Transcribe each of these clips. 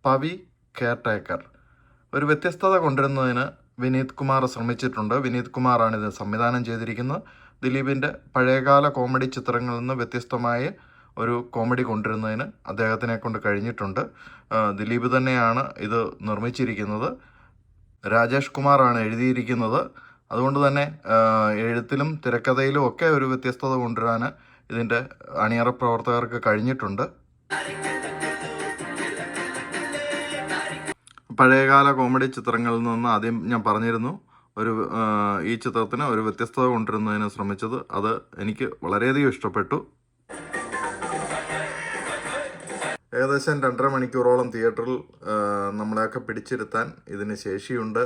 Pavi caretaker ഒരു വ്യത്യസ്തത കൊണ്ടുവരുന്നതിന് വിനീത് കുമാർ ശ്രമിച്ചിട്ടുണ്ട്. വിനീത് കുമാറാണ് ഇത് സംവിധാനം ചെയ്തിരിക്കുന്നത്. ദിലീപിൻ്റെ പഴയകാല കോമഡി ചിത്രങ്ങളിൽ നിന്ന് വ്യത്യസ്തമായ ഒരു കോമഡി കൊണ്ടുവരുന്നതിന് അദ്ദേഹത്തിനെ കൊണ്ട് കഴിഞ്ഞിട്ടുണ്ട്. ദിലീപ് തന്നെയാണ് ഇത് നിർമ്മിച്ചിരിക്കുന്നത്. രാജേഷ് കുമാറാണ് എഴുതിയിരിക്കുന്നത്. അതുകൊണ്ട് തന്നെ എഴുത്തിലും തിരക്കഥയിലും ഒക്കെ ഒരു വ്യത്യസ്തത കൊണ്ടുവരാൻ ഇതിൻ്റെ അണിയറ പ്രവർത്തകർക്ക് കഴിഞ്ഞിട്ടുണ്ട്. പഴയകാല കോമഡി ചിത്രങ്ങളിൽ നിന്ന് ആദ്യം ഞാൻ പറഞ്ഞിരുന്നു ഈ ചിത്രത്തിന് ഒരു വ്യത്യസ്തത കൊണ്ടുവരുന്നതിന് ശ്രമിച്ചത്. അത് എനിക്ക് വളരെയധികം ഇഷ്ടപ്പെട്ടു. ഏകദേശം 2.5 മണിക്കൂറോളം തിയേറ്ററിൽ നമ്മളെയൊക്കെ പിടിച്ചിരുത്താൻ ഇതിന് ശേഷിയുണ്ട്.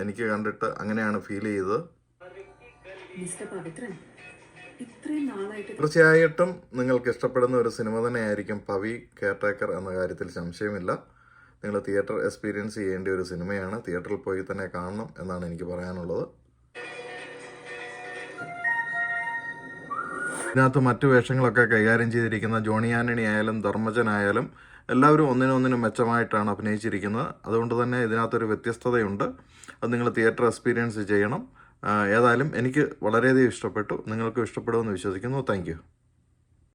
എനിക്ക് കണ്ടിട്ട് അങ്ങനെയാണ് ഫീൽ ചെയ്തത്. തീർച്ചയായിട്ടും നിങ്ങൾക്ക് ഇഷ്ടപ്പെടുന്ന ഒരു സിനിമ തന്നെയായിരിക്കും പവി കെയർടേക്കർ എന്ന കാര്യത്തിൽ സംശയമില്ല. നിങ്ങൾ തിയേറ്റർ എക്സ്പീരിയൻസ് ചെയ്യേണ്ട ഒരു സിനിമയാണ്. തിയേറ്ററിൽ പോയി തന്നെ കാണണം എന്നാണ് എനിക്ക് പറയാനുള്ളത്. ഇതിനകത്ത് മറ്റു വേഷങ്ങളൊക്കെ കൈകാര്യം ചെയ്തിരിക്കുന്ന ജോണി ആൻ്റണി ആയാലും ധർമ്മജനായാലും എല്ലാവരും ഒന്നിനൊന്നിനും മെച്ചമായിട്ടാണ് അഭിനയിച്ചിരിക്കുന്നത്. അതുകൊണ്ട് തന്നെ ഇതിനകത്തൊരു വ്യത്യസ്തതയുണ്ട്. അത് നിങ്ങൾ തിയേറ്റർ എക്സ്പീരിയൻസ് ചെയ്യണം. ഏതായാലും എനിക്ക് വളരെയധികം ഇഷ്ടപ്പെട്ടു. നിങ്ങൾക്കും ഇഷ്ടപ്പെടുമെന്ന് വിശ്വസിക്കുന്നു. താങ്ക്